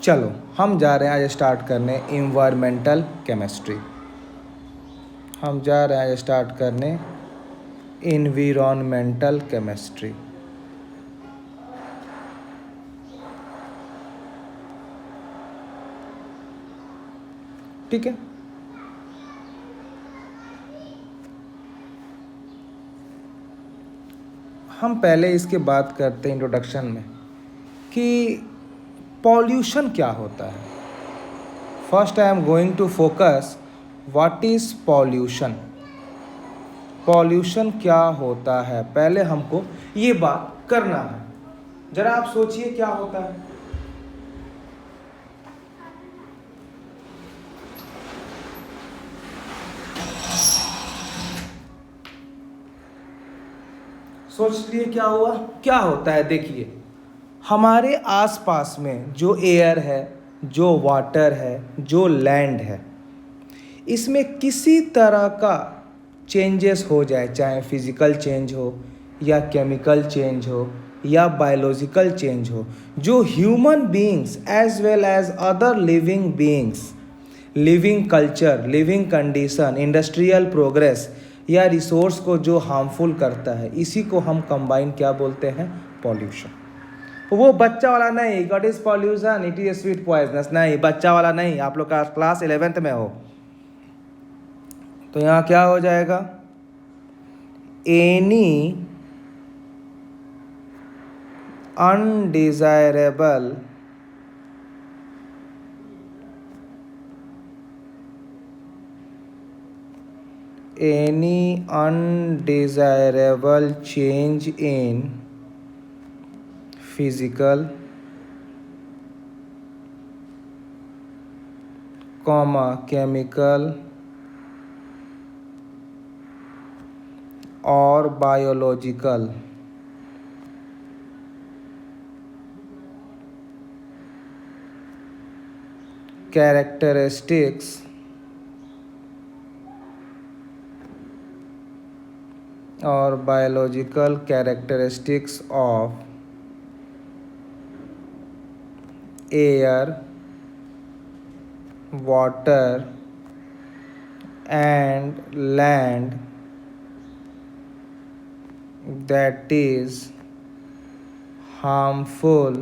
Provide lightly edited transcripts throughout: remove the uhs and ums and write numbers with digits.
चलो हम जा रहे हैं आज स्टार्ट करने इन्वायरमेंटल केमिस्ट्री। हम जा रहे हैं आज स्टार्ट करने इन्वायरमेंटल केमिस्ट्री। ठीक है, हम पहले इसके बात करते हैं इंट्रोडक्शन में कि पॉल्यूशन क्या होता है। First I am going to focus what is pollution. Pollution क्या होता है, पहले हमको ये बात करना है। जरा आप सोचिए क्या होता है। सोच लिए क्या हुआ, क्या होता है। देखिए, हमारे आसपास में जो एयर है, जो वाटर है, जो लैंड है, इसमें किसी तरह का चेंजेस हो जाए, चाहे फिजिकल चेंज हो या केमिकल चेंज हो या बायोलॉजिकल चेंज हो, जो human beings as well as other living beings, living culture, living condition, industrial progress या रिसोर्स को जो हार्मफुल करता है, इसी को हम कंबाइन क्या बोलते हैं, पॉल्यूशन। वो बच्चा वाला नहीं, what is pollution, it is sweet poisonous, नहीं बच्चा वाला नहीं, आप लोग का क्लास 11th में हो। तो यहाँ क्या हो जाएगा, any undesirable change in physical, chemical or biological characteristics or biological characteristics of air, water and land that is harmful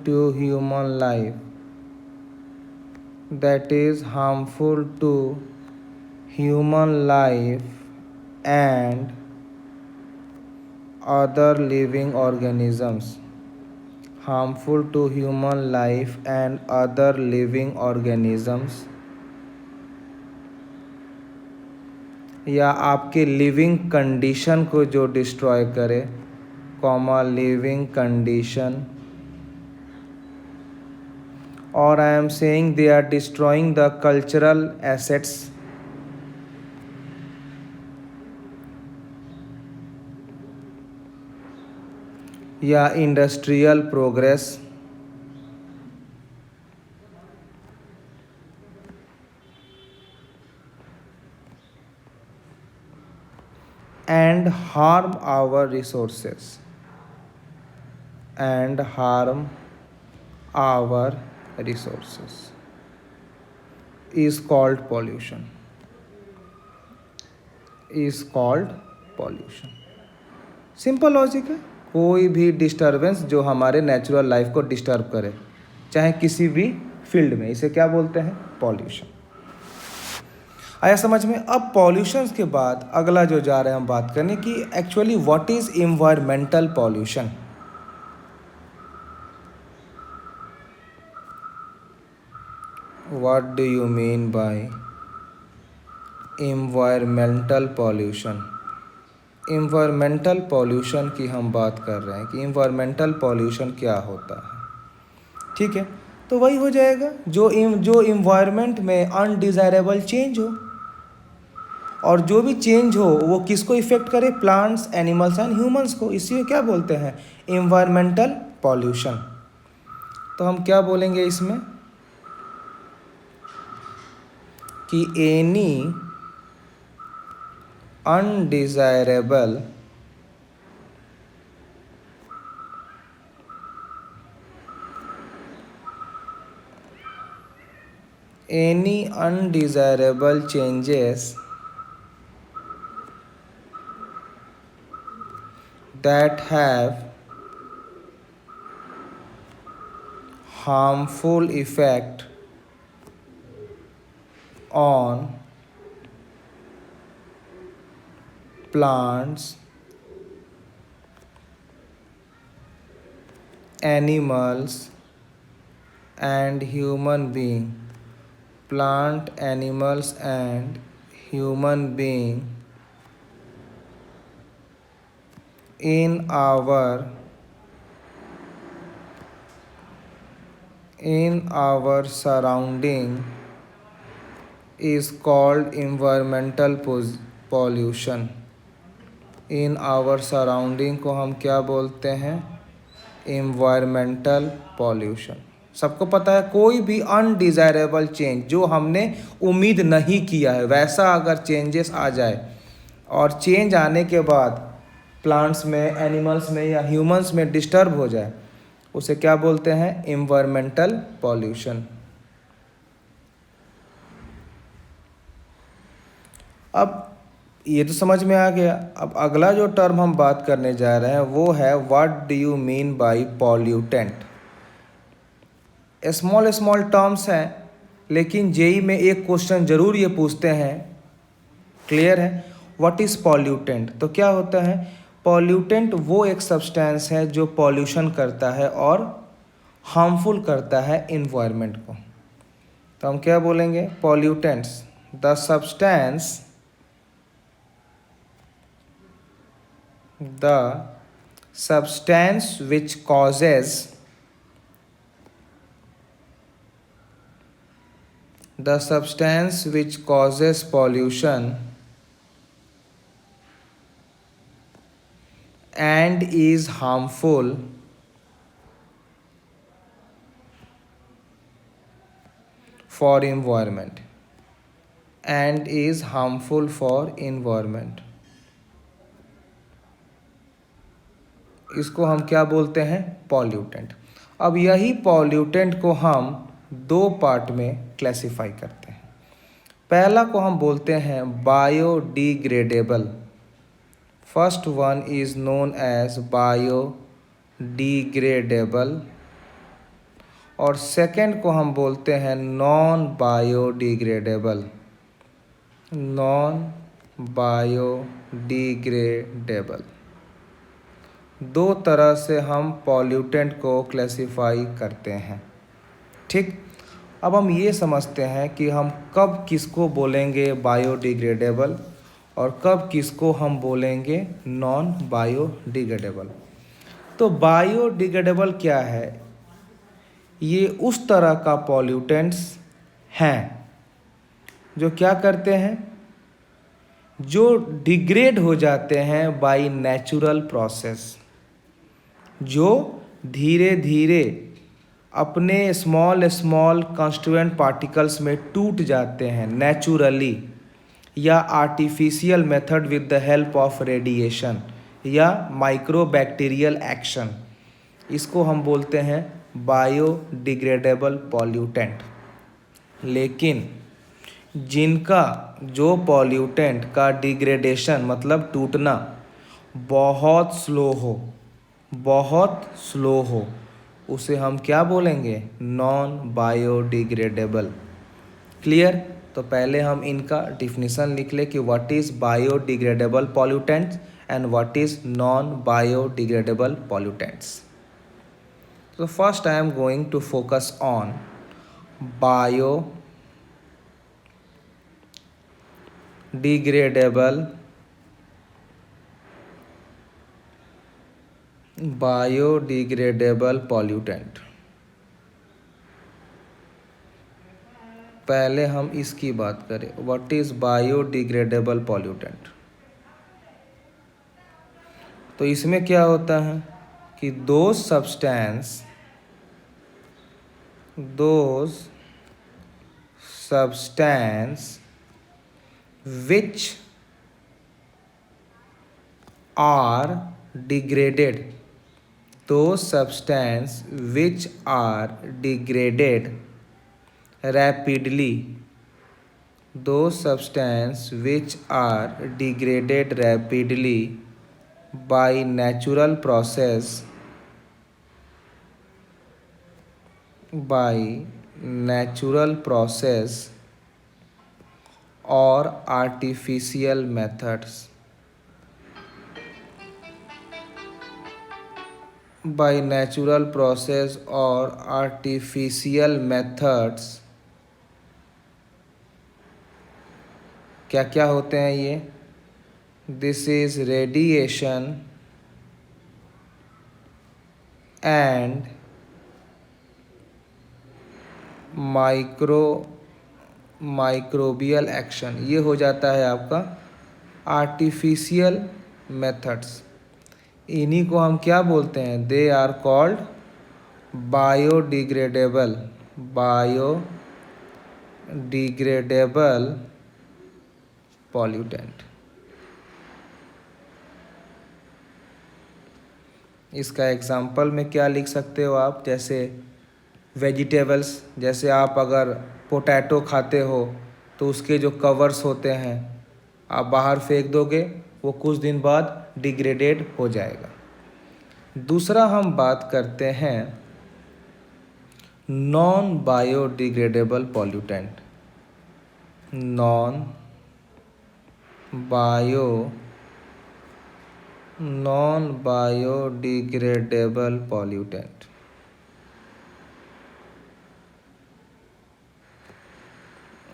to human life, that is harmful to human life and other living organisms, harmful to human life and other living organisms, या आपके living condition को जो destroy करे, living condition, और I am saying they are destroying the cultural assets, या industrial progress, and harm our resources, is called pollution, simple logic है। कोई भी डिस्टर्बेंस जो हमारे नेचुरल लाइफ को डिस्टर्ब करे, चाहे किसी भी फील्ड में, इसे क्या बोलते हैं, पॉल्यूशन। आया समझ में। अब पॉल्यूशन के बाद अगला जो जा रहे हैं हम बात करने की, actually what is environmental pollution. What do you mean by environmental pollution. Environmental pollution की हम बात कर रहे हैं कि इन्वायरमेंटल पॉल्यूशन क्या होता है। ठीक है, तो वही हो जाएगा जो इन्वायरमेंट में अनडिजायरेबल चेंज हो, और जो भी चेंज हो वो किसको इफेक्ट करे, प्लांट्स, एनिमल्स एंड ह्यूमंस को। इसी को क्या बोलते हैं, इन्वायरमेंटल पॉल्यूशन। तो हम क्या बोलेंगे इसमें कि any undesirable any undesirable changes that have harmful effect on plants, animals and human being. Plant, animals and human being in our surrounding is called environmental pollution. In our surrounding को हम क्या बोलते हैं? Environmental pollution. सबको पता है कोई भी अनडिज़ायरेबल चेंज जो हमने उम्मीद नहीं किया है वैसा अगर चेंजेस आ जाए और चेंज आने के बाद प्लांट्स में, एनिमल्स में या ह्यूमंस में डिस्टर्ब हो जाए, उसे क्या बोलते हैं? Environmental pollution. अब ये तो समझ में आ गया। अब अगला जो टर्म हम बात करने जा रहे हैं वो है what do you mean by pollutant. Small small terms हैं लेकिन जेई में एक क्वेश्चन जरूर ये पूछते हैं, क्लियर है? What is pollutant? तो क्या होता है? पॉल्यूटेंट वो एक सब्सटेंस है जो पॉल्यूशन करता है और हार्मफुल करता है इन्वायरमेंट को। तो हम क्या बोलेंगे? Pollutants, the substance which causes pollution and is harmful for environment इसको हम क्या बोलते हैं? पॉल्यूटेंट। अब यही पॉल्यूटेंट को हम दो पार्ट में क्लासिफाई करते हैं। पहला को हम बोलते हैं biodegradable. First one is known as biodegradable और सेकंड को हम बोलते हैं नॉन बायोडिग्रेडेबल। दो तरह से हम पॉल्यूटेंट को क्लासिफाई करते हैं, ठीक। अब हम ये समझते हैं कि हम कब किसको बोलेंगे बायोडिग्रेडेबल और कब किसको हम बोलेंगे नॉन बायोडिग्रेडेबल। तो बायोडिग्रेडेबल क्या है? ये उस तरह का पॉल्यूटेंट्स हैं जो क्या करते हैं? जो डिग्रेड हो जाते हैं बाय नेचुरल प्रोसेस, जो धीरे धीरे अपने स्मॉल कॉन्स्टिट्यूएंट पार्टिकल्स में टूट जाते हैं नेचुरली या artificial method with the help of radiation या माइक्रोबैक्टीरियल एक्शन। इसको हम बोलते हैं बायोडिग्रेडेबल पॉल्यूटेंट। लेकिन जिनका जो पॉल्यूटेंट का डिग्रेडेशन मतलब टूटना बहुत स्लो हो उसे हम क्या बोलेंगे? Non biodegradable. क्लियर? तो पहले हम इनका डिफिनीसन लिख ले कि what is biodegradable pollutants and what is non biodegradable pollutants. So first I am going to focus on biodegradable pollutant। पहले हम इसकी बात करें, व्हाट इज बायोडिग्रेडेबल पॉल्यूटेंट। तो इसमें क्या होता है कि those substance which are degraded, those substance which are degraded rapidly, those substances which are degraded rapidly by natural process, or artificial methods, by natural process or artificial methods क्या क्या होते हैं ये? This is radiation and microbial action, ये हो जाता है आपका आर्टिफिशियल मेथड्स। इन्हीं को हम क्या बोलते हैं? They are called biodegradable pollutant. इसका एग्जाम्पल में क्या लिख सकते हो आप? जैसे वेजिटेबल्स, जैसे आप अगर पोटैटो खाते हो तो उसके जो कवर्स होते हैं आप बाहर फेंक दोगे, वो कुछ दिन बाद डिग्रेडेड हो जाएगा। दूसरा हम बात करते हैं non biodegradable pollutant. Non biodegradable pollutant.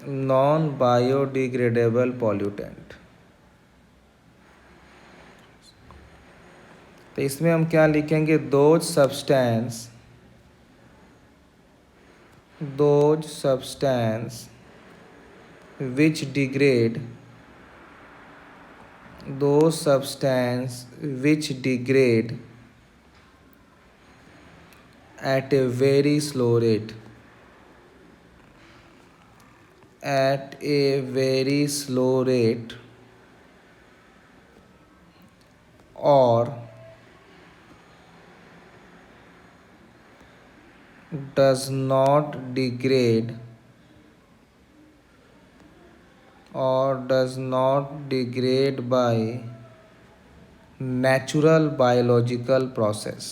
Non biodegradable pollutant, तो इसमें हम क्या लिखेंगे? Those substance which degrade at a very slow rate, or does not degrade by natural biological process,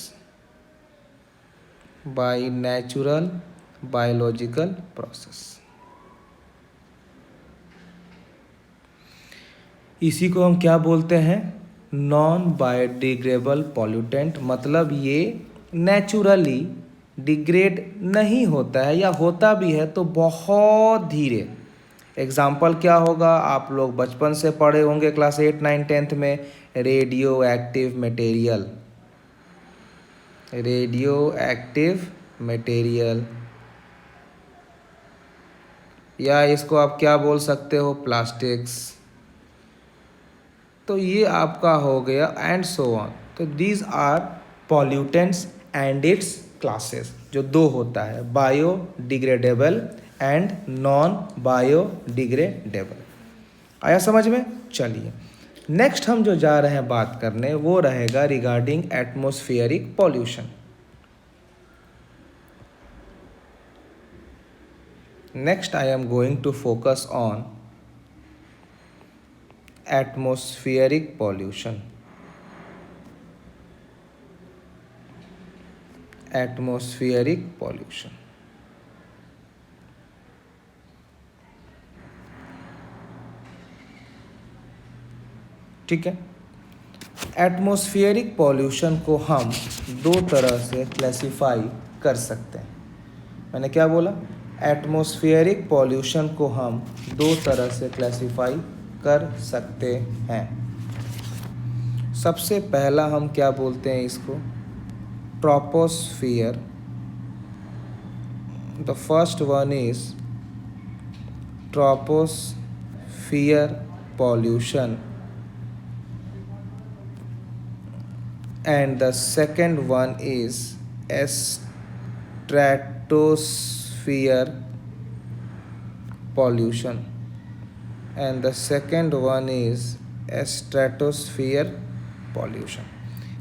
इसी को हम क्या बोलते हैं? Non biodegradable pollutant. मतलब ये नेचुरली डिग्रेड नहीं होता है, या होता भी है तो बहुत धीरे। एग्जाम्पल क्या होगा? आप लोग बचपन से पढ़े होंगे क्लास 8, 9, 10th में, रेडियो एक्टिव मटेरियल, या इसको आप क्या बोल सकते हो? प्लास्टिक्स। तो ये आपका हो गया एंड सो ऑन। तो these are pollutants and its classes, जो दो होता है, बायोडिग्रेडेबल एंड नॉन बायोडिग्रेडेबल। आया समझ में? चलिए नेक्स्ट हम जो जा रहे हैं बात करने, वो रहेगा regarding atmospheric pollution. Next I am going to focus on atmospheric pollution. ठीक है। एटमॉस्फेरिक पॉल्यूशन को हम दो तरह से क्लासिफाई कर सकते हैं। मैंने क्या बोला? एटमॉस्फेरिक पॉल्यूशन को हम दो तरह से क्लासिफाई कर सकते हैं। सबसे पहला हम क्या बोलते हैं इसको? Troposphere. The first one is troposphere pollution, and the second one is stratosphere pollution, and the second one is stratosphere pollution।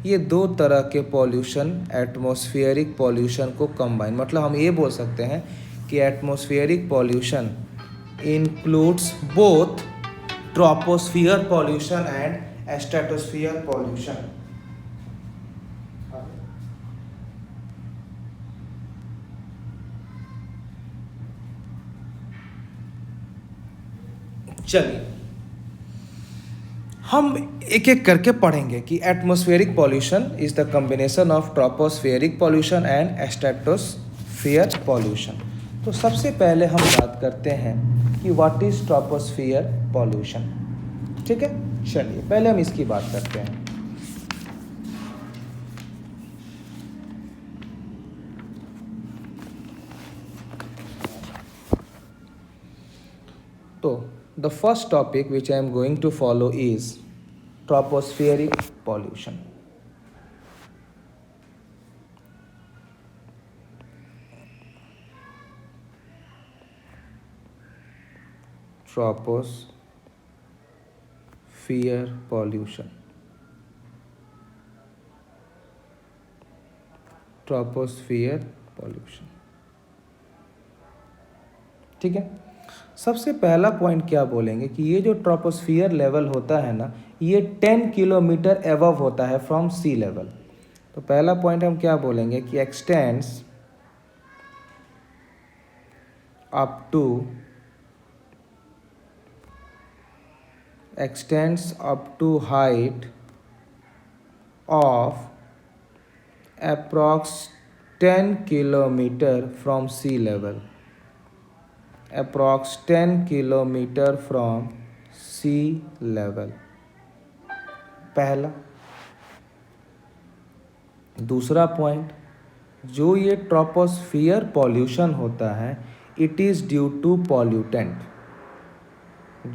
ये दो तरह के पॉल्यूशन एटमॉस्फेरिक पॉल्यूशन को कंबाइन, मतलब हम ये बोल सकते हैं कि atmospheric pollution includes both troposphere pollution and stratosphere pollution. चलिए हम एक एक करके पढ़ेंगे कि atmospheric pollution is the combination of tropospheric pollution and stratosphere pollution. तो सबसे पहले हम बात करते हैं कि व्हाट इज ट्रोपोस्फियर पॉल्यूशन। ठीक है, चलिए पहले हम इसकी बात करते हैं। तो the first topic which I am going to follow is tropospheric pollution. Troposphere pollution. Troposphere pollution. ठीक है, सबसे पहला पॉइंट क्या बोलेंगे कि ये जो ट्रोपोस्फियर लेवल होता है ना, ये 10 किलोमीटर एबव होता है फ्रॉम सी लेवल। तो पहला पॉइंट हम क्या बोलेंगे कि extends up to height of approx 10 kilometre from sea level. Approx 10 kilometre from sea level, पहला। दूसरा पॉइंट, जो ये ट्रोपोस्फियर पॉल्यूशन होता है it is due to pollutant.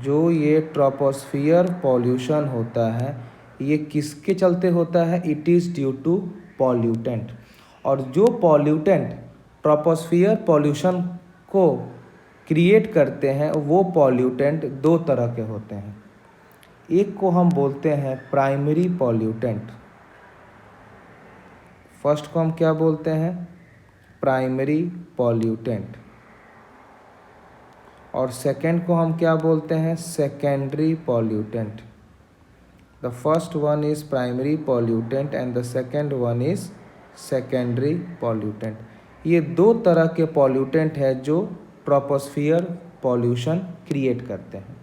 जो ये ट्रोपोस्फियर पॉल्यूशन होता है ये किसके चलते होता है? It is due to pollutant. और जो पॉल्यूटेंट ट्रोपोस्फियर पॉल्यूशन को क्रिएट करते हैं वो पॉल्यूटेंट दो तरह के होते हैं। एक को हम बोलते हैं प्राइमरी पॉल्यूटेंट। फर्स्ट को हम क्या बोलते हैं? Primary pollutant. और सेकंड को हम क्या बोलते हैं? Secondary pollutant. The first one is primary pollutant and the second one is secondary pollutant. ये दो तरह के पॉल्यूटेंट है जो ट्रोपोस्फियर पॉल्यूशन क्रिएट करते हैं।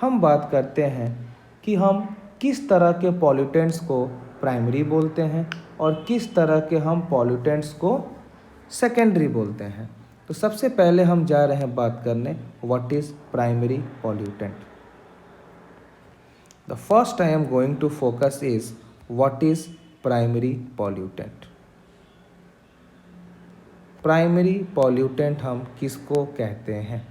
हम बात करते हैं कि हम किस तरह के पॉल्यूटेंट्स को प्राइमरी बोलते हैं और किस तरह के हम पॉल्यूटेंट्स को सेकेंडरी बोलते हैं। तो सबसे पहले हम जा रहे हैं बात करने what is primary pollutant. The first I am going to focus is what is primary pollutant. Primary pollutant हम किसको कहते हैं?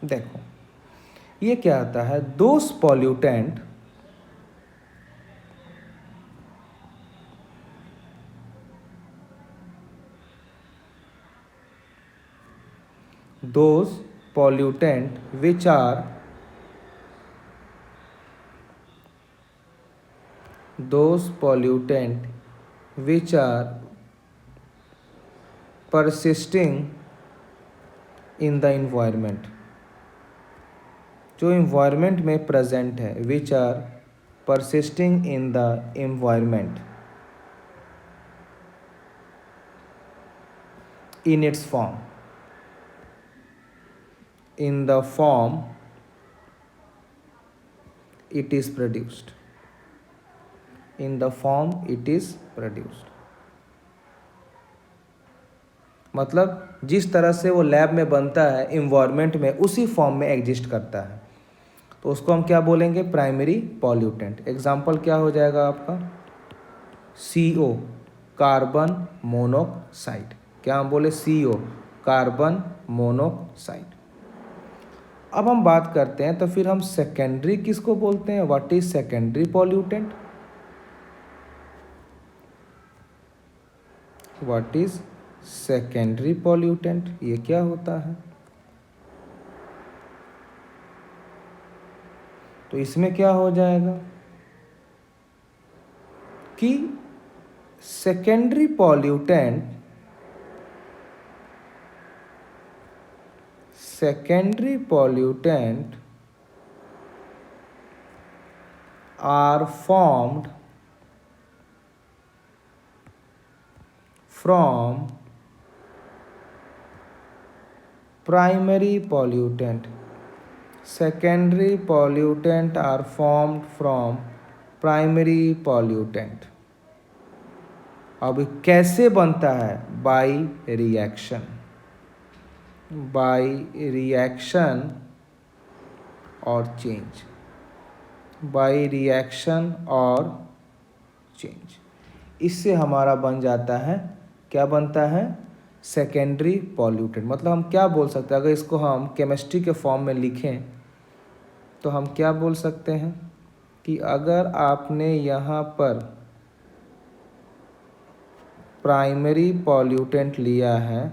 देखो ये क्या आता है, those pollutant which are those pollutant which are persisting in the environment, जो environment में present है, which are persisting in the environment in its form, in the form it is produced, in the form it is produced। मतलब जिस तरह से वो lab में बनता है इन्वायरमेंट में उसी फॉर्म में एग्जिस्ट करता है, तो उसको हम क्या बोलेंगे? Primary pollutant. एग्जाम्पल क्या हो जाएगा आपका? CO, carbon monoxide. क्या हम बोले? CO, carbon monoxide. अब हम बात करते हैं तो फिर हम सेकेंडरी किसको बोलते हैं? What is secondary pollutant? What is secondary pollutant? ये क्या होता है? तो इसमें क्या हो जाएगा कि secondary pollutant are formed from primary pollutant. Secondary pollutant are formed from primary pollutant. अब कैसे बनता है? बाय रिएक्शन और चेंज, बाय रिएक्शन और चेंज। इससे हमारा बन जाता है, क्या बनता है? Secondary pollutant. मतलब हम क्या बोल सकते हैं, अगर इसको हम केमिस्ट्री के फॉर्म में लिखें तो हम क्या बोल सकते हैं कि अगर आपने यहाँ पर प्राइमरी पॉल्यूटेंट लिया है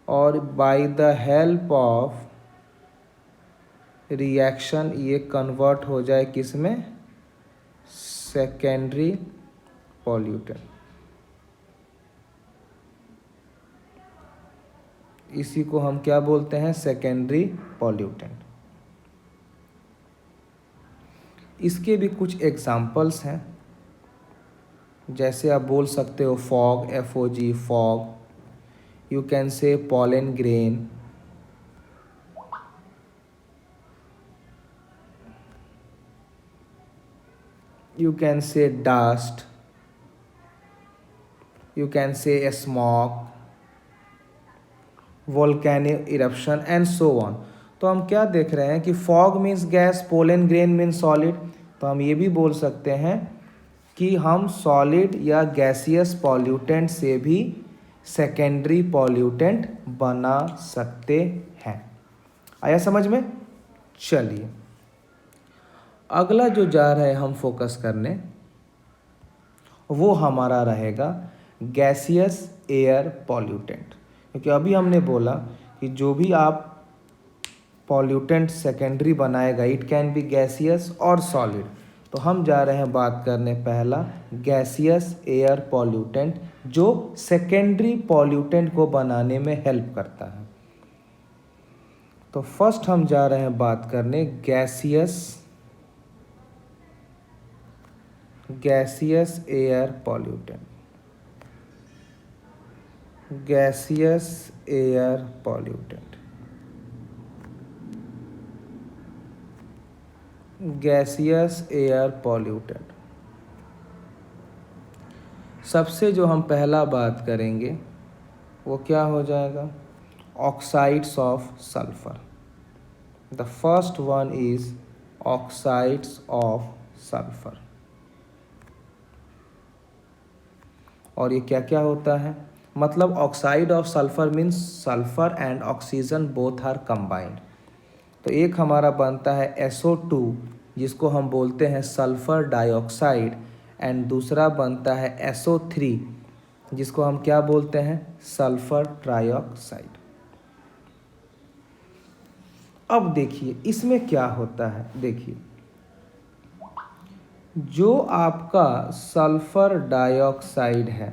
और by the help of reaction ये कन्वर्ट हो जाए किस में? Secondary pollutant. इसी को हम क्या बोलते हैं? Secondary pollutant. इसके भी कुछ एग्जाम्पल्स हैं, जैसे आप बोल सकते हो fog, FOG, fog. You can say pollen grain, you can say dust, you can say a smoke, volcanic eruption and so on। तो हम क्या देख रहे हैं कि fog means gas, pollen grain means solid। तो हम ये भी बोल सकते हैं कि हम सॉलिड या गैसियस पॉल्यूटेंट से भी सेकेंडरी पॉल्यूटेंट बना सकते हैं। आया समझ में? चलिए अगला जो जा रहा है हम फोकस करने, वो हमारा रहेगा गैसियस एयर पॉल्यूटेंट। क्योंकि अभी हमने बोला कि जो भी आप पॉल्यूटेंट सेकेंडरी बनाएगा, इट कैन बी गैसियस और सॉलिड। तो हम जा रहे हैं बात करने पहला गैसियस एयर पॉल्यूटेंट, जो सेकेंडरी पॉल्यूटेंट को बनाने में हेल्प करता है। तो फर्स्ट हम जा रहे हैं बात करने gaseous air pollutant. Gaseous air pollutant, gaseous air pollutant. सबसे जो हम पहला बात करेंगे वो क्या हो जाएगा? Oxides of sulphur. The first one is oxides of sulphur. और ये क्या क्या होता है? मतलब oxide of sulphur means sulphur and oxygen both are combined. तो एक हमारा बनता है SO2 जिसको हम बोलते हैं सल्फर डाइऑक्साइड, एंड दूसरा बनता है SO3 जिसको हम क्या बोलते हैं? Sulphur trioxide. अब देखिए इसमें क्या होता है। देखिए जो आपका सल्फर डाइऑक्साइड है,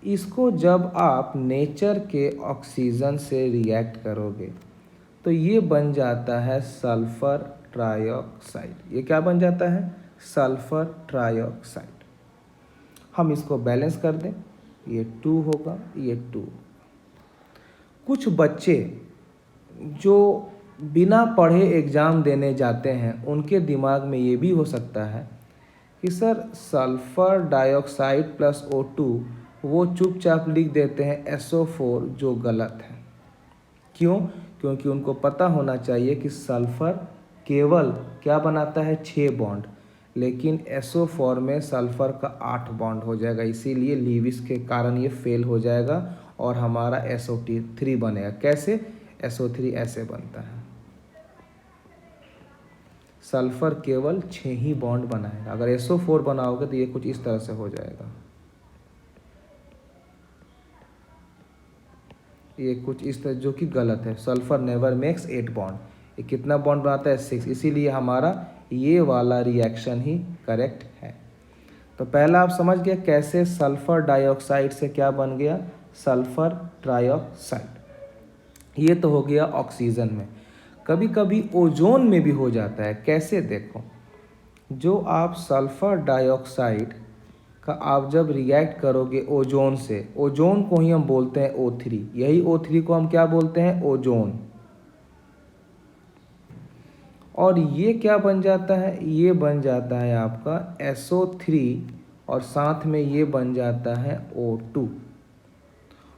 इसको जब आप नेचर के ऑक्सीजन से रिएक्ट करोगे तो ये बन जाता है सल्फर ट्राइऑक्साइड। ये क्या बन जाता है? Sulphur trioxide. हम इसको बैलेंस कर दें, ये 2 होगा, ये 2। कुछ बच्चे जो बिना पढ़े एग्ज़ाम देने जाते हैं, उनके दिमाग में ये भी हो सकता है कि sir sulphur dioxide plus O2, वो चुपचाप लिख देते हैं SO4, जो गलत है। क्यों? क्योंकि उनको पता होना चाहिए कि सल्फर केवल क्या बनाता है? 6 बॉन्ड, लेकिन SO4 में सल्फर का 8 बॉन्ड हो जाएगा। इसीलिए लीविस के कारण ये फेल हो जाएगा और हमारा SO3 बनेगा। कैसे? SO3 ऐसे बनता है, सल्फर केवल 6 ही बॉन्ड बनाएगा। अगर SO4 बनाओगे तो ये कुछ इस तरह से हो जाएगा, ये कुछ इस तरह, जो कि गलत है। Sulphur never makes 8 bond. ये कितना बॉन्ड बनाता है? 6। इसीलिए हमारा ये वाला रिएक्शन ही करेक्ट है। तो पहला आप समझ गए कैसे सल्फर डाइऑक्साइड से क्या बन गया, सल्फर ट्राइऑक्साइड। ये तो हो गया ऑक्सीजन में। कभी कभी ओजोन में भी हो जाता है। कैसे, देखो, जो आप सल्फर डाइऑक्साइड का आप जब रिएक्ट करोगे ओजोन से, ओजोन को ही हम बोलते हैं O3, यही O3 को हम क्या बोलते हैं, ओजोन। और ये क्या बन जाता है, ये बन जाता है आपका SO3 और साथ में ये बन जाता है O2।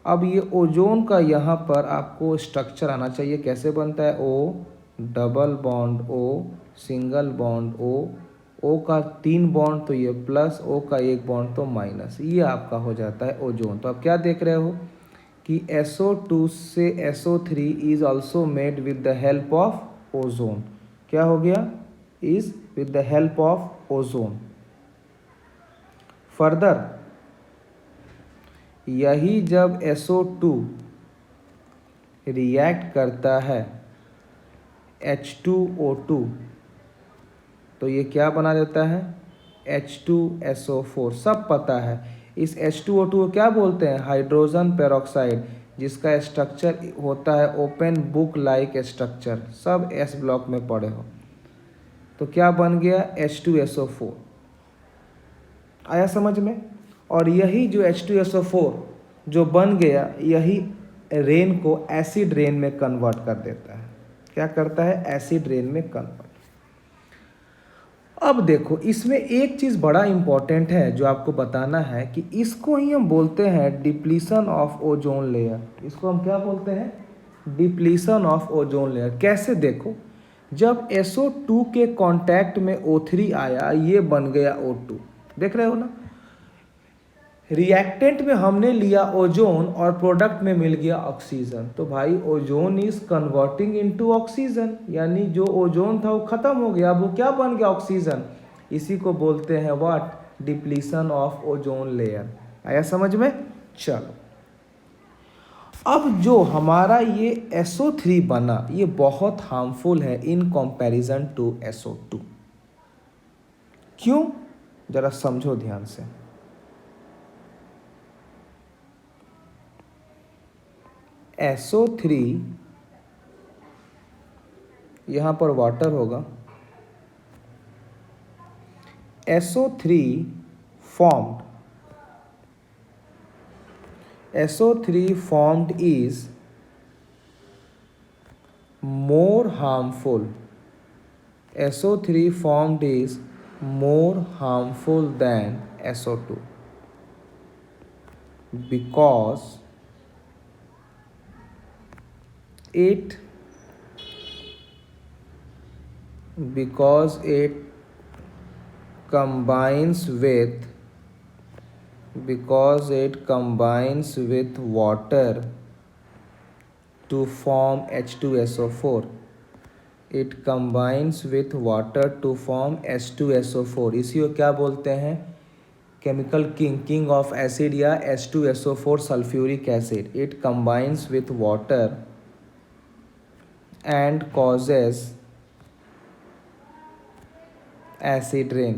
अब ये ओजोन का यहाँ पर आपको स्ट्रक्चर आना चाहिए। कैसे बनता है, O double bond O single bond O का 3 बॉन्ड तो ये प्लस, O का 1 बॉन्ड तो माइनस, ये आपका हो जाता है ओजोन। तो आप क्या देख रहे हो कि SO2 से SO3 is also made with the help of ozone. क्या हो गया, is with the help of ozone. Further यही जब SO2 रिएक्ट करता है H2O2 तो ये क्या बना देता है, H2SO4। सब पता है। इस H2O2 को क्या बोलते हैं, हाइड्रोजन पेरोक्साइड, जिसका स्ट्रक्चर होता है ओपन बुक लाइक स्ट्रक्चर। सब S ब्लॉक में पढ़े हो। तो क्या बन गया, H2SO4। आया समझ में। और यही जो H2SO4 जो बन गया, यही रेन को एसिड रेन में कन्वर्ट कर देता है। क्या करता है, एसिड रेन में कन्वर्ट। अब देखो, इसमें एक चीज़ बड़ा इम्पॉर्टेंट है जो आपको बताना है कि इसको ही हम बोलते हैं डिप्लीशन ऑफ ओजोन लेयर। इसको हम क्या बोलते हैं, डिप्लीशन ऑफ ओजोन लेयर। कैसे, देखो, जब SO2 के कांटेक्ट में O3 आया, ये बन गया O2। देख रहे हो ना, रिएक्टेंट में हमने लिया ओजोन और प्रोडक्ट में मिल गया ऑक्सीजन। तो भाई ozone is converting into oxygen, यानी जो ओजोन था वो खत्म हो गया, अब वो क्या बन गया, ऑक्सीजन। इसी को बोलते हैं what, depletion of ozone layer. आया समझ में। चलो, अब जो हमारा ये SO3 बना, ये बहुत हार्मफुल है इन कंपैरिजन टू SO2। क्यों, जरा समझो ध्यान से। SO3 यहाँ पर वाटर होगा। SO3 formed, SO3 formed is more harmful. SO3 formed is more harmful than SO2 because it combines with water to form H2SO4. It combines with water to form H2SO4। इसी को क्या बोलते हैं, chemical king of acid या H2SO4 sulphuric acid. It combines with water and causes acid rain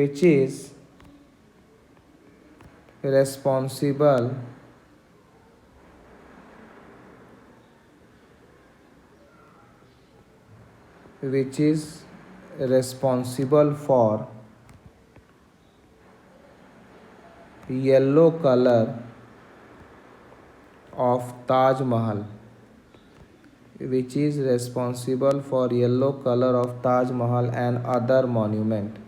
which is responsible for yellow color of Taj Mahal, which is responsible for yellow color of Taj Mahal and other monuments।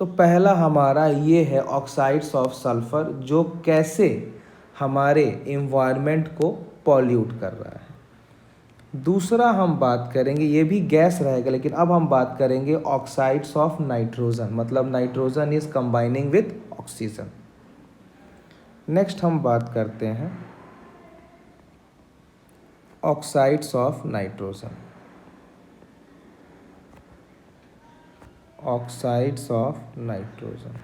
तो पहला हमारा ये है oxides of sulphur, जो कैसे हमारे environment को pollute कर रहा है। दूसरा हम बात करेंगे, ये भी गैस रहेगा, लेकिन अब हम बात करेंगे ऑक्साइड्स ऑफ नाइट्रोजन, मतलब nitrogen is combining with oxygen. Next हम बात करते हैं oxides of nitrogen. Oxides of nitrogen.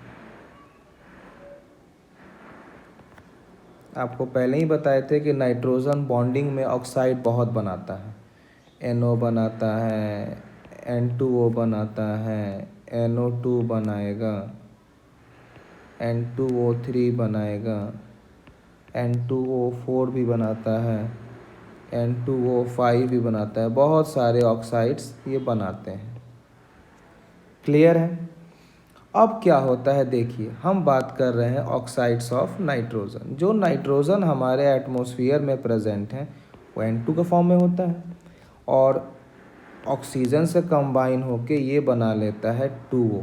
आपको पहले ही बताए थे कि नाइट्रोजन बॉन्डिंग में ऑक्साइड बहुत बनाता है। NO बनाता है, N2O बनाता है, NO2 बनाएगा, N2O3 बनाएगा, N2O4 भी बनाता है, N2O5 भी बनाता है। बहुत सारे ऑक्साइड्स ये बनाते हैं। क्लियर है? अब क्या होता है देखिए, हम बात कर रहे हैं ऑक्साइड्स ऑफ नाइट्रोजन। जो नाइट्रोजन हमारे एटमॉस्फेयर में प्रेजेंट हैं वो N2 के फॉर्म में होता है और ऑक्सीजन से कंबाइन होके ये बना लेता है 2O,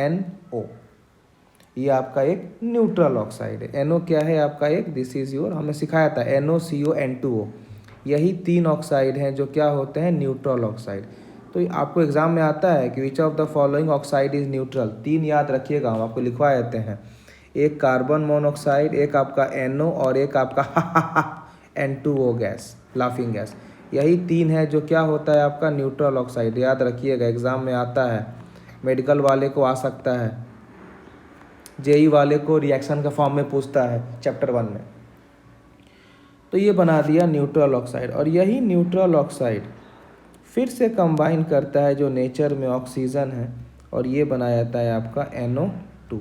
NO। ये आपका एक न्यूट्रल ऑक्साइड है। NO क्या है आपका एक, दिस इज योर, हमें सिखाया था NOCO N2O। यही 3 ऑक्साइड हैं जो क्या होते हैं, न्यूट्रल ऑक्साइड। तो आपको एग्जाम में आता है कि which of the following oxide is neutral. 3 याद रखिएगा, हम आपको लिखवा देते हैं। एक कार्बन मोनोऑक्साइड, एक आपका NO और एक आपका N2O गैस, लाफिंग गैस। यही 3 है जो क्या होता है आपका न्यूट्रल ऑक्साइड। याद रखिएगा, एग्जाम में आता है। मेडिकल वाले को आ सकता है, JEE वाले को रिएक्शन का फॉर्म में पूछता है चैप्टर 1 में। तो ये बना दिया न्यूट्रल ऑक्साइड और यही न्यूट्रल ऑक्साइड फिर से कंबाइन करता है जो नेचर में ऑक्सीजन है और ये बना जाता है आपका NO2।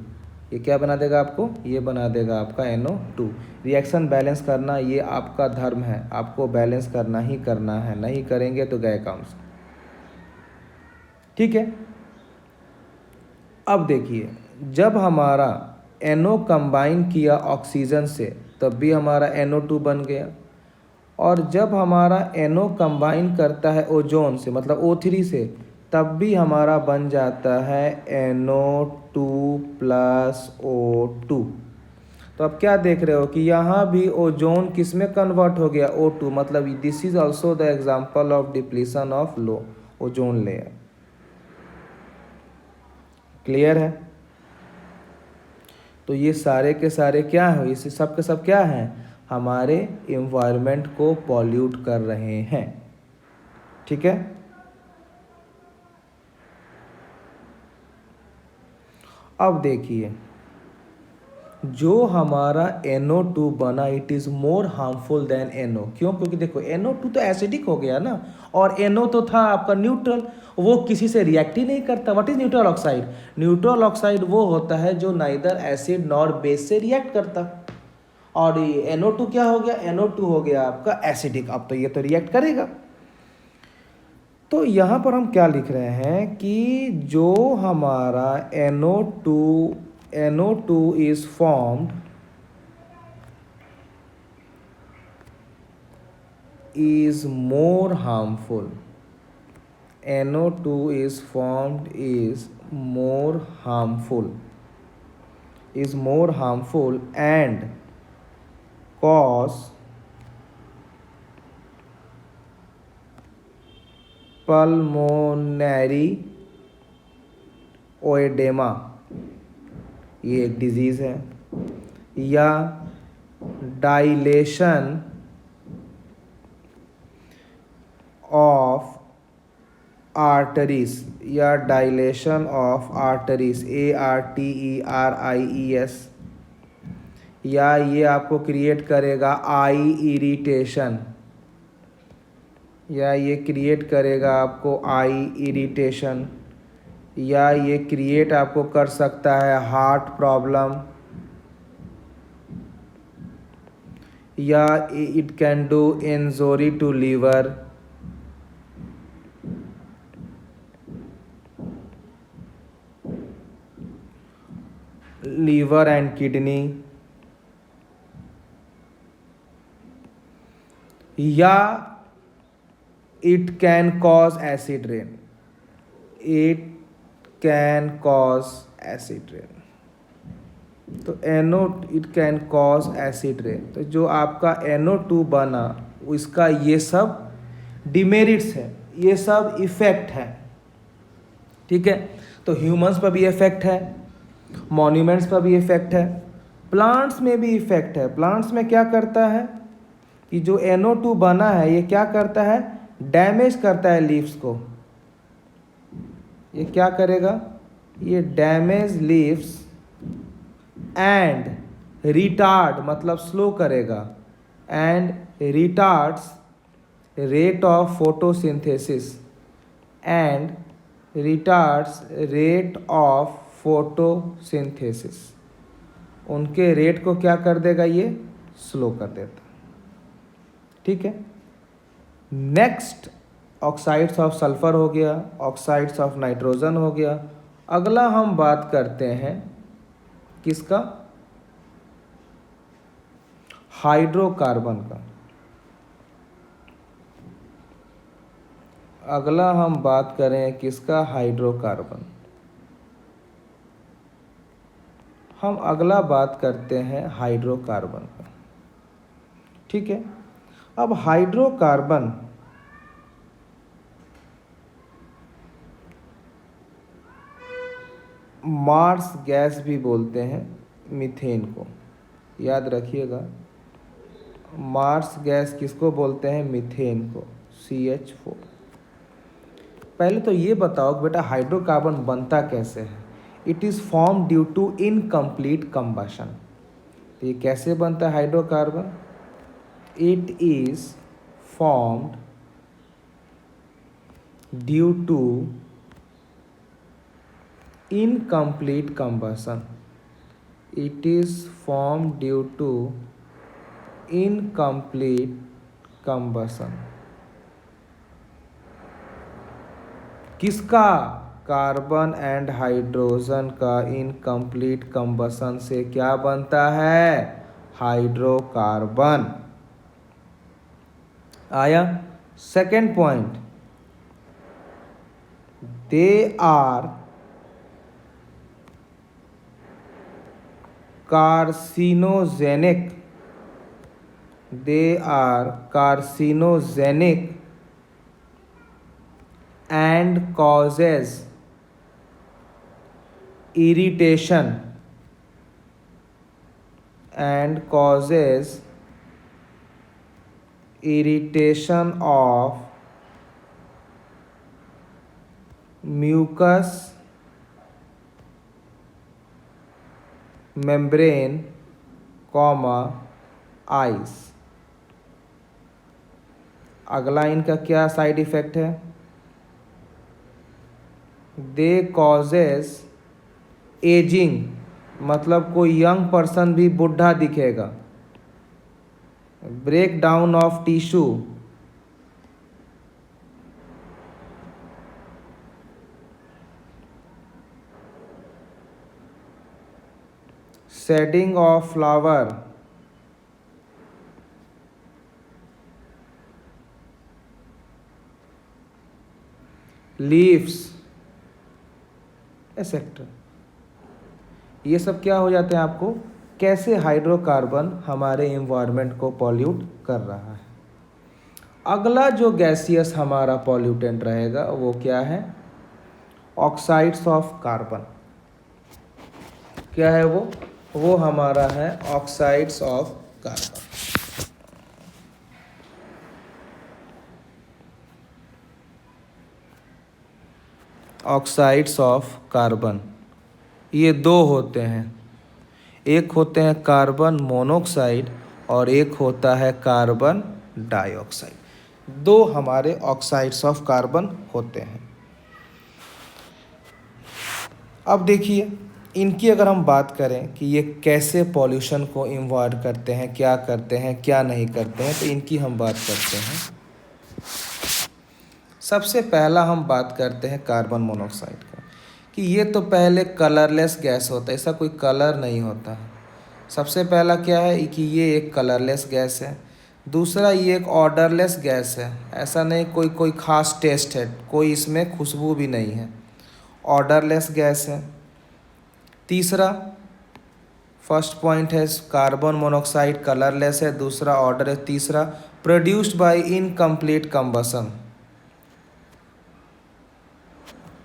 ये क्या बना देगा आपको, ये बना देगा आपका NO2। रिएक्शन बैलेंस करना ये आपका धर्म है, आपको बैलेंस करना ही करना है, नहीं करेंगे तो गए काम से। ठीक है, अब देखिए, जब हमारा NO कंबाइन किया ऑक्सीजन से तब भी हमारा NO2 बन गया और जब हमारा NO कंबाइन करता है ओजोन से मतलब O3 से तब भी हमारा बन जाता है NO2 + O2। तो अब क्या देख रहे हो कि यहाँ भी ओजोन किस में कन्वर्ट हो गया, O2। मतलब this is also the example of depletion of low ozone layer. Clear है? तो ये सारे के सारे क्या है, ये सब के सब क्या हैं, हमारे इन्वायरमेंट को पॉल्यूट कर रहे हैं। ठीक है, अब देखिए, जो हमारा NO2 बना it is more harmful than NO। क्यों? क्योंकि देखो NO2 तो एसिडिक हो गया ना और NO तो था आपका न्यूट्रल, वो किसी से रिएक्ट ही नहीं करता। What is neutral oxide? Neutral oxide वो होता है जो नाइदर एसिड नॉर बेस से रिएक्ट करता। और ये NO2 क्या हो गया, NO2 हो गया आपका एसिडिक। अब तो ये तो रिएक्ट करेगा। तो यहाँ पर हम क्या लिख रहे हैं कि जो हमारा NO2 is formed is more harmful. NO2 is formed is more harmful and cause pulmonary ओएडेमा, ये एक डिजीज़ है, या डायलेशन ऑफ आर्टरीज, या डायलेशन ऑफ आर्टरीज, ARTERIES, या ये आपको क्रिएट करेगा आई इरिटेशन, या ये क्रिएट करेगा आपको आई इरिटेशन, या ये क्रिएट आपको कर सकता है हार्ट प्रॉब्लम, या it can do injury to liver, and kidney, या it can cause acid rain. It can cause acid rain. तो it can cause acid rain. तो जो आपका NO2 बना इसका ये सब डिमेरिट्स है, ये सब इफेक्ट है। ठीक है, तो ह्यूमंस पर भी इफेक्ट है, मॉन्यूमेंट्स पर भी इफेक्ट है, प्लांट्स में भी इफेक्ट है। प्लांट्स में क्या करता है कि जो NO2 बना है ये क्या करता है, डैमेज करता है लीव्स को। ये क्या करेगा, ये डैमेज लीव्स एंड रिटार्ड मतलब स्लो करेगा, and retards rate of photosynthesis and retards rate of photosynthesis, उनके रेट को क्या कर देगा, ये स्लो कर देता। ठीक है। नेक्स्ट ऑक्साइड्स ऑफ सल्फर हो गया, ऑक्साइड्स ऑफ नाइट्रोजन हो गया। अगला हम बात करते हैं किसका, हाइड्रोकार्बन का। अगला हम बात करें किसका, हाइड्रोकार्बन। हम अगला बात करते हैं हाइड्रोकार्बन का। ठीक है। अब हाइड्रोकार्बन मार्स गैस भी बोलते हैं मीथेन को, याद रखिएगा। मार्स गैस किसको बोलते हैं, मीथेन को, CH4। पहले तो ये बताओ कि बेटा हाइड्रोकार्बन बनता कैसे है। It is form due to incomplete combustion. तो ये कैसे बनता है hydrocarbon, it is formed due to incomplete combustion. It is formed due to incomplete combustion. किसका, कार्बन एंड हाइड्रोजन का इनकम्प्लीट कंबशन से क्या बनता है, हाइड्रोकार्बन। आया second point, they are carcinogenic, they are carcinogenic and causes irritation of mucous membrane, ice. अगला इनका क्या साइड इफेक्ट है, दे कॉजेज एजिंग, मतलब कोई यंग पर्सन भी बुढ़ा दिखेगा, break down of tissue, shedding of flower, leaves etcetera. ये सब क्या हो जाते हैं आपको, कैसे हाइड्रोकार्बन हमारे एनवायरनमेंट को पॉल्यूट कर रहा है। अगला जो गैसियस हमारा पॉल्यूटेंट रहेगा वो क्या है, ऑक्साइड्स ऑफ कार्बन। क्या है वो हमारा है oxides of carbon. Oxides of carbon ये दो होते हैं, एक होते हैं कार्बन मोनोऑक्साइड और एक होता है कार्बन डाइऑक्साइड। दो हमारे ऑक्साइड्स ऑफ कार्बन होते हैं। अब देखिए इनकी अगर हम बात करें कि ये कैसे पॉल्यूशन को इन्वॉल्व करते हैं, क्या नहीं करते हैं, तो इनकी हम बात करते हैं। सबसे पहला हम बात करते हैं कार्बन मोनोऑक्साइड का, कि ये तो पहले कलरलेस गैस होता है, ऐसा कोई कलर नहीं होता है। सबसे पहला क्या है कि ये एक कलरलेस गैस है। दूसरा ये एक ऑर्डरलेस गैस है, ऐसा नहीं कोई खास टेस्ट है, कोई इसमें खुशबू भी नहीं है, ऑर्डरलेस गैस है। तीसरा फर्स्ट पॉइंट है कार्बन मोनोऑक्साइड कलरलेस है, दूसरा ऑर्डर है। तीसरा produced by incomplete combustion,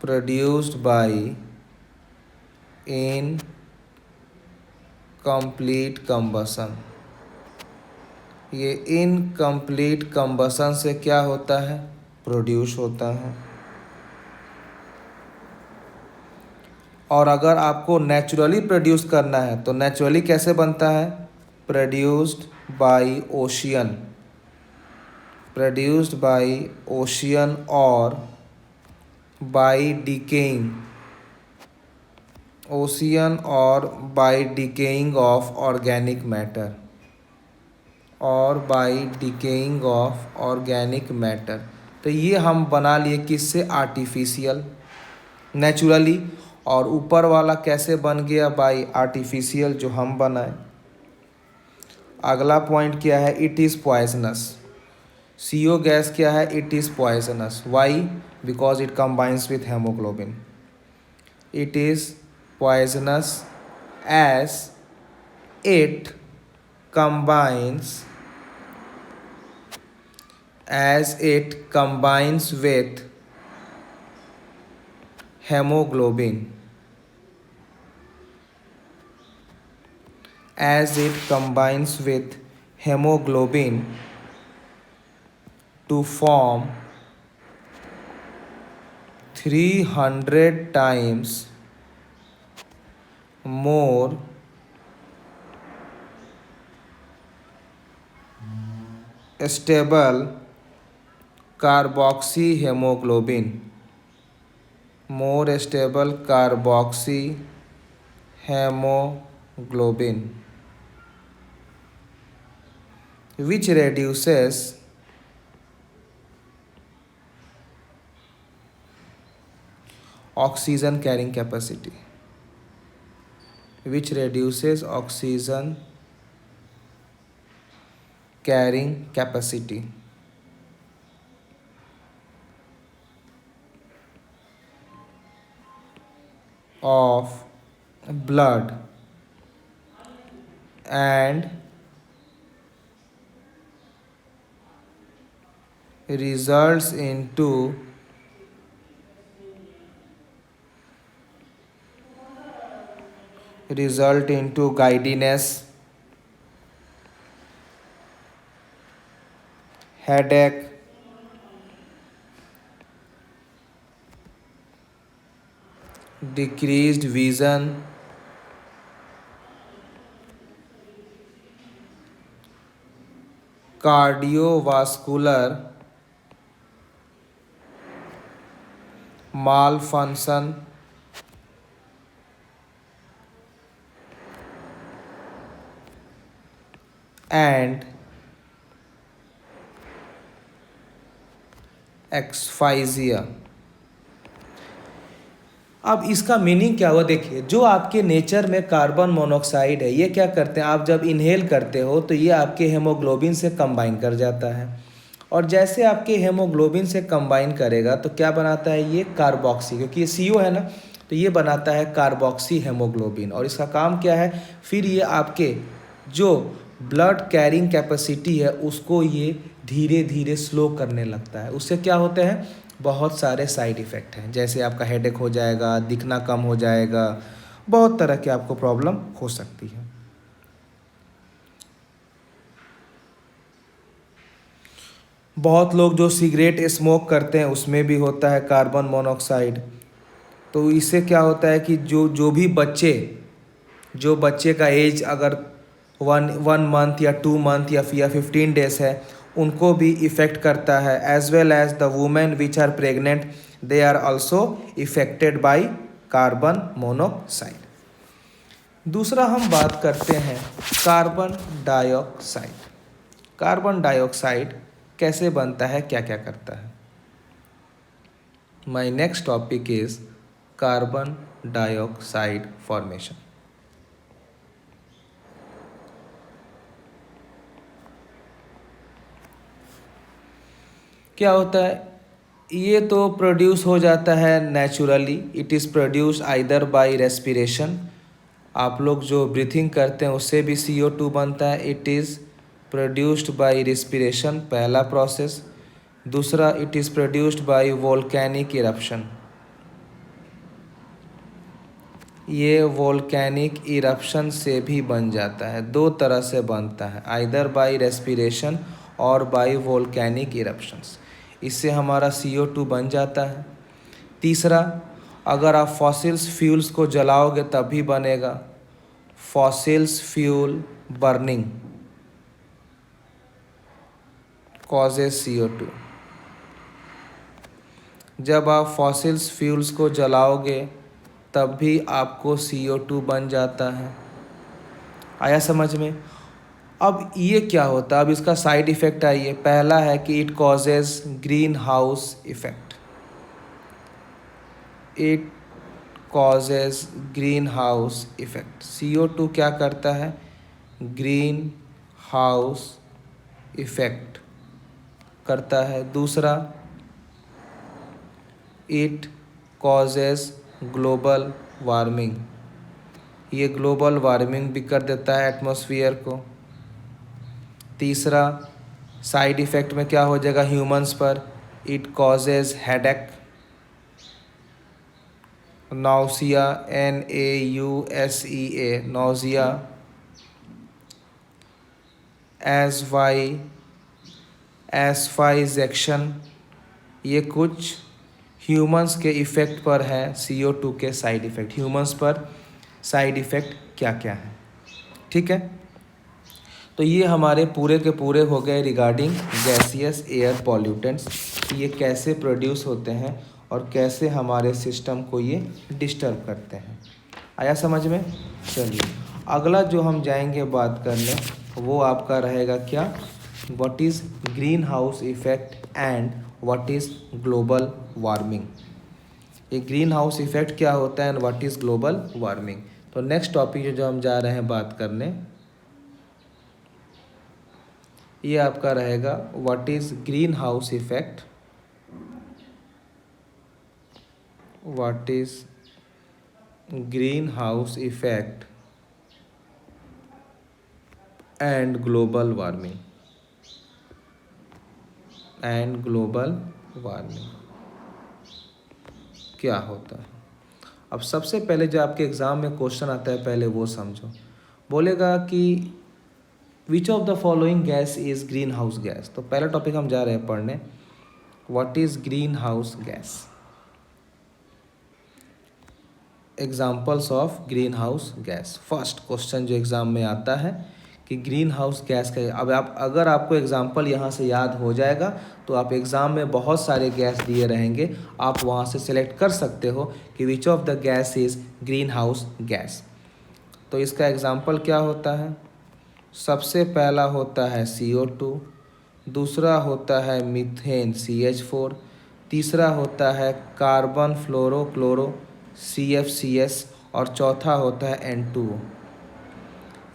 produced by incomplete combustion. ये इनकम्प्लीट कंबशन से क्या होता है, प्रोड्यूस होता है। और अगर आपको नेचुरली प्रोड्यूस करना है तो नेचुरली कैसे बनता है? Produced by ocean, produced by ocean और बाय डिकेइंग, ओशियन और by decaying of organic matter, और by decaying of organic matter. तो ये हम बना लिए किससे? Artificial, naturally. और ऊपर वाला कैसे बन गया? बाय आर्टिफिशियल, जो हम बनाए। अगला पॉइंट क्या है? It is poisonous. CO gas क्या है? It is poisonous. Why? Because it combines with haemoglobin. It is poisonous as it combines with hemoglobin, as it combines with hemoglobin to form 300 times more stable carboxyhemoglobin, more stable carboxyhemoglobin, which reduces oxygen carrying capacity, which reduces oxygen carrying capacity of blood and results into giddiness, headache, decreased vision, cardiovascular malfunction, and एक्सफाइजिया। अब इसका meaning क्या हुआ? देखिए, जो आपके nature में carbon monoxide है, ये क्या करते हैं? आप जब इनहेल करते हो तो ये आपके हेमोग्लोबिन से कंबाइन कर जाता है, और जैसे आपके हेमोग्लोबिन से कंबाइन करेगा तो क्या बनाता है? ये कार्बोक्सी, क्योंकि ये CO है ना, तो ये बनाता है कार्बोक्सी हेमोग्लोबिन। और इसका काम क्या है? फिर ये आपके जो ब्लड कैरिंग कैपेसिटी है उसको ये धीरे धीरे स्लो करने लगता है। उससे क्या होते हैं? बहुत सारे साइड इफ़ेक्ट हैं, जैसे आपका हेडेक हो जाएगा, दिखना कम हो जाएगा, बहुत तरह की आपको प्रॉब्लम हो सकती है। बहुत लोग जो सिगरेट स्मोक करते हैं उसमें भी होता है कार्बन मोनोऑक्साइड। तो इससे क्या होता है कि जो भी बच्चे का एज अगर 1 मंथ या 2 मंथ या 15 डेज है, उनको भी इफ़ेक्ट करता है। As well as the women which are pregnant, they are also affected by carbon monoxide. दूसरा हम बात करते हैं कार्बन डाइऑक्साइड। कार्बन डाइऑक्साइड कैसे बनता है, क्या क्या करता है? My next topic is carbon dioxide formation. क्या होता है? ये तो प्रोड्यूस हो जाता है naturally. It is produce either bye respiration, आप लोग जो ब्रीथिंग करते हैं उससे भी CO2 बनता है। It is produced by respiration, पहला प्रोसेस। दूसरा, it is produced by volcanic eruption, ये वोल्केनिक इरप्शन से भी बन जाता है। 2 तरह से बनता है, आइदर बाय रेस्पिरेशन और बाय वोल्केनिक इरप्शंस। इससे हमारा CO2 बन जाता है। तीसरा, अगर आप फॉसिल्स फ्यूल्स को जलाओगे तब भी बनेगा। Fossils fuel burning causes CO2। जब आप फॉसिल्स फ्यूल्स को जलाओगे तब भी आपको CO2 बन जाता है। आया समझ में? अब ये क्या होता है, अब इसका साइड इफ़ेक्ट आइए। पहला है कि it causes green house effect. It causes green house effect. CO2 क्या करता है? ग्रीन हाउस इफ़ेक्ट करता है। दूसरा, इट कॉजेज ग्लोबल वार्मिंग। ये ग्लोबल वार्मिंग भी कर देता है एटमॉस्फेयर को। तीसरा, साइड इफ़ेक्ट में क्या हो जाएगा ह्यूमंस पर? It causes headache, nausea, NAUSEA, nausea, asphyxiation. ये कुछ ह्यूमंस के इफ़ेक्ट पर है CO2 के साइड इफ़ेक्ट। ह्यूमंस पर साइड इफ़ेक्ट क्या क्या है, ठीक है। तो ये हमारे पूरे के पूरे हो गए रिगार्डिंग गैसियस एयर पॉल्यूटेंट्स, ये कैसे प्रोड्यूस होते हैं और कैसे हमारे सिस्टम को ये डिस्टर्ब करते हैं। आया समझ में? चलिए अगला जो हम जाएंगे बात करने वो आपका रहेगा क्या? What is green house effect and what is global warming. ये ग्रीन हाउस इफ़ेक्ट क्या होता है and what is global warming. तो नेक्स्ट टॉपिक जो हम जा रहे हैं बात करने, ये आपका रहेगा what is green house effect, what is green house effect and global warming, and global warming क्या होता है। अब सबसे पहले जो आपके एग्ज़ाम में क्वेश्चन आता है पहले वो समझो। बोलेगा कि which of the following gas is green house gas. तो पहला टॉपिक हम जा रहे हैं पढ़ने, what is green house gas, examples of green house gas. First question जो एग्ज़ाम में आता है कि ग्रीन हाउस गैस का, अब आप अगर आपको एग्जाम्पल यहाँ से याद हो जाएगा तो आप एग्ज़ाम में बहुत सारे गैस दिए रहेंगे, आप वहाँ से सिलेक्ट कर सकते हो कि which of the gas is green house gas. तो इसका एग्ज़ाम्पल क्या होता है? सबसे पहला होता है CO2, दूसरा होता है मीथेन CH4, तीसरा होता है कार्बन फ्लोरोक्लोरो CFCS और चौथा होता है N2O।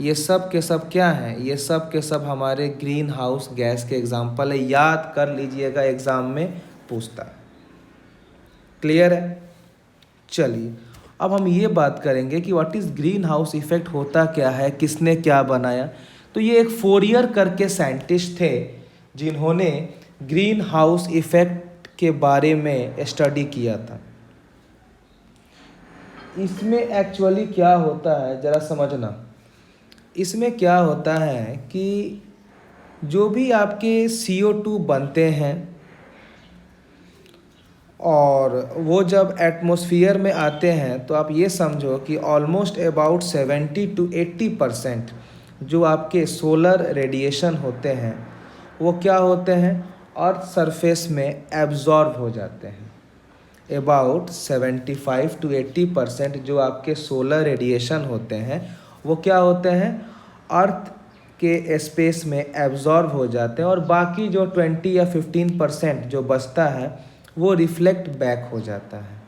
ये सब के सब क्या हैं? ये सब के सब हमारे ग्रीन हाउस गैस के एग्जाम्पल है, याद कर लीजिएगा एग्ज़ाम में पूछता है। क्लियर है? चलिए अब हम ये बात करेंगे कि what is green house effect होता क्या है, किसने क्या बनाया। तो ये एक फोरियर करके साइंटिस्ट थे जिन्होंने ग्रीन हाउस इफ़ेक्ट के बारे में स्टडी किया था। इसमें एक्चुअली क्या होता है ज़रा समझना। इसमें क्या होता है कि जो भी आपके CO2 बनते हैं और वो जब एटमॉस्फेयर में आते हैं तो आप ये समझो कि ऑलमोस्ट अबाउट 70 to 80% जो आपके सोलर रेडिएशन होते हैं वो क्या होते हैं, अर्थ सरफेस में एब्जॉर्ब हो जाते हैं। अबाउट 75 to 80% जो आपके सोलर रेडिएशन होते हैं वो क्या होते हैं, अर्थ के स्पेस में एब्जॉर्ब हो जाते हैं और बाकी जो 20 या 15% जो बचता है वो रिफ्लेक्ट बैक हो जाता है,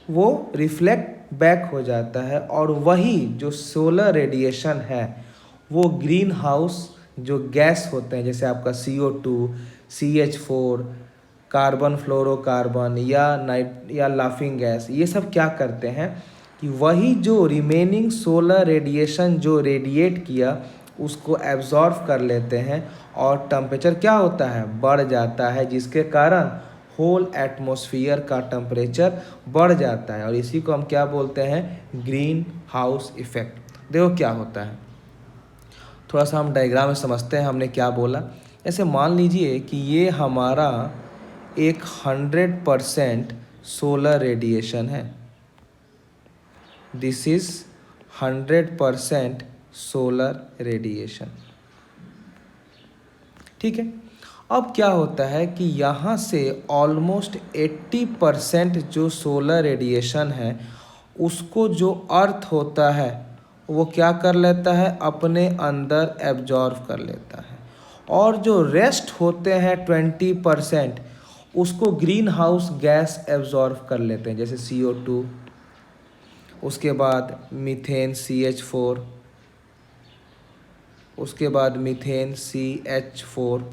वो रिफ्लेक्ट बैक हो जाता है। और वही जो सोलर रेडिएशन है वो ग्रीन हाउस जो गैस होते हैं जैसे आपका CO2, CH4, कार्बन फ्लोरोकार्बन या लाफिंग गैस, ये सब क्या करते हैं कि वही जो रिमेनिंग सोलर रेडिएशन जो रेडिएट किया उसको एब्जॉर्ब कर लेते हैं और टेम्परेचर क्या होता है, बढ़ जाता है, जिसके कारण होल एटमॉस्फेयर का टेम्परेचर बढ़ जाता है और इसी को हम क्या बोलते हैं, ग्रीन हाउस इफ़ेक्ट। देखो क्या होता है, थोड़ा सा हम डायग्राम में समझते हैं हमने क्या बोला। ऐसे मान लीजिए कि ये हमारा एक 100% सोलर रेडिएशन है। This is 100% solar radiation. ठीक है। अब क्या होता है कि यहाँ से ऑलमोस्ट 80% जो सोलर रेडिएशन है उसको जो अर्थ होता है वो क्या कर लेता है, अपने अंदर एब्जॉर्व कर लेता है, और जो रेस्ट होते हैं 20% उसको ग्रीन हाउस गैस एब्जॉर्व कर लेते हैं, जैसे CO2, उसके बाद मीथेन CH4, उसके बाद मीथेन CH4,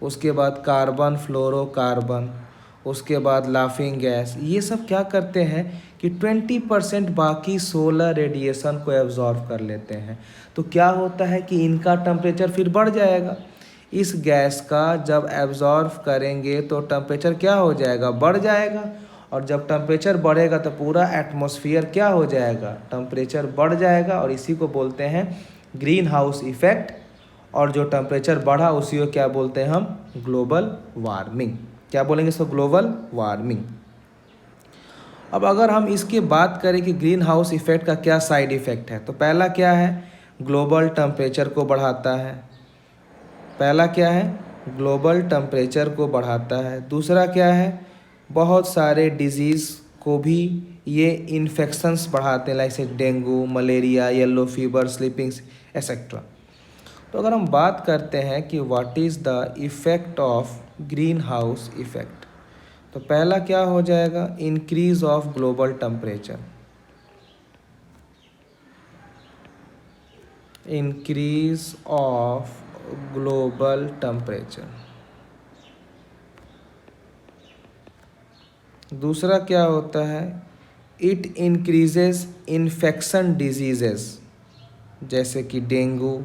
उसके बाद कार्बन फ्लोरोकार्बन, उसके बाद लाफिंग गैस। ये सब क्या करते हैं कि 20% बाकी सोलर रेडिएशन को एब्जॉर्व कर लेते हैं। तो क्या होता है कि इनका टेम्परेचर फिर बढ़ जाएगा। इस गैस का जब एब्जॉर्व करेंगे तो टेम्परेचर क्या हो जाएगा, बढ़ जाएगा, और जब टेम्परेचर बढ़ेगा तो पूरा एटमॉस्फेयर क्या हो जाएगा, टेम्परेचर बढ़ जाएगा, और इसी को बोलते हैं ग्रीन हाउस इफेक्ट। और जो टेम्परेचर बढ़ा उसी को क्या बोलते हैं हम, ग्लोबल वार्मिंग। क्या बोलेंगे इसको, ग्लोबल वार्मिंग। अब अगर हम इसकी बात करें कि ग्रीन हाउस इफेक्ट का क्या साइड इफेक्ट है, तो पहला क्या है, ग्लोबल टेम्परेचर को बढ़ाता है। पहला क्या है, ग्लोबल टेम्परेचर को बढ़ाता है। दूसरा क्या है, बहुत सारे डिजीज़ को भी ये इन्फेक्शंस बढ़ाते हैं, लाइक से dengue, malaria, yellow fever, sleeping etcetera. तो अगर हम बात करते हैं कि what is the effect of green house effect, तो पहला क्या हो जाएगा, increase of global temperature. Increase of global temperature. दूसरा क्या होता है, इट इंक्रीजेस इन्फेक्शन डिजीजेस, जैसे कि dengue,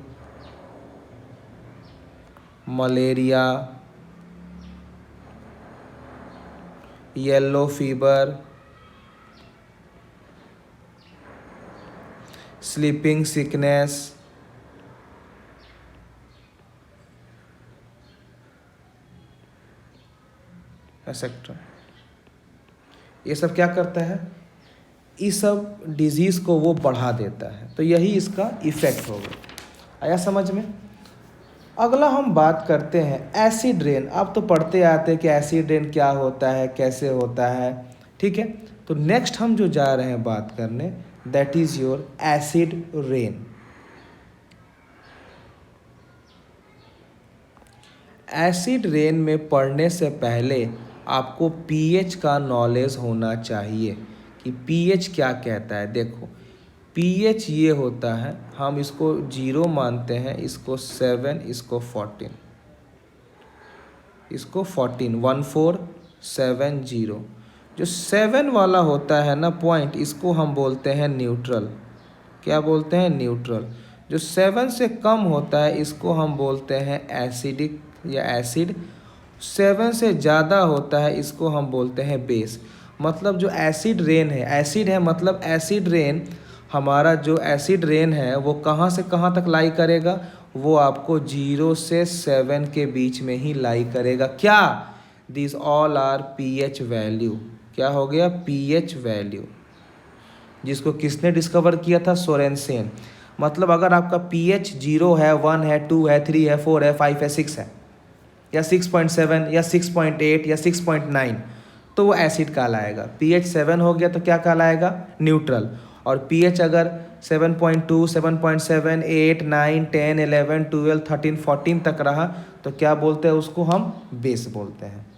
malaria, yellow fever, sleeping sickness, etcetera. ये सब क्या करता है, इस सब डिजीज़ को वो बढ़ा देता है। तो यही इसका इफ़ेक्ट होगा। आया समझ में। अगला हम बात करते हैं एसिड रेन। आप तो पढ़ते आते हैं कि एसिड रेन क्या होता है, कैसे होता है। ठीक है, तो नेक्स्ट हम जो जा रहे हैं बात करने, that is your acid rain. Acid rain में पढ़ने से पहले आपको पीएच का नॉलेज होना चाहिए कि पीएच क्या कहता है। देखो, पीएच ये होता है, हम इसको 0 मानते हैं, इसको 7, इसको 14, इसको 14 जो 7 वाला होता है ना पॉइंट, इसको हम बोलते हैं न्यूट्रल। क्या बोलते हैं, न्यूट्रल। जो 7 से कम होता है इसको हम बोलते हैं एसिडिक या एसिड। 7 से ज़्यादा होता है इसको हम बोलते हैं बेस। मतलब जो एसिड रेन है, एसिड है मतलब एसिड रेन, हमारा जो एसिड रेन है वो कहाँ से कहाँ तक लाई करेगा, वो आपको 0 से 7 के बीच में ही लाई करेगा। क्या, this all are pH value. क्या हो गया, पीएच वैल्यू, जिसको किसने डिस्कवर किया था, सोरेनसेन। मतलब अगर आपका पीएच 0 है, 1 है, 2 है, 3 है, 4 है, 5 है, 6 है, या 6.7 या 6.8 या 6.9, तो वो एसिड कहलाएगा। पीएच 7 हो गया तो क्या कहलाएगा, न्यूट्रल। और पीएच अगर 7.2, 7.7, 8, 9, 10, 11, 12, 13, 14 तक रहा तो क्या बोलते हैं उसको, हम बेस बोलते हैं।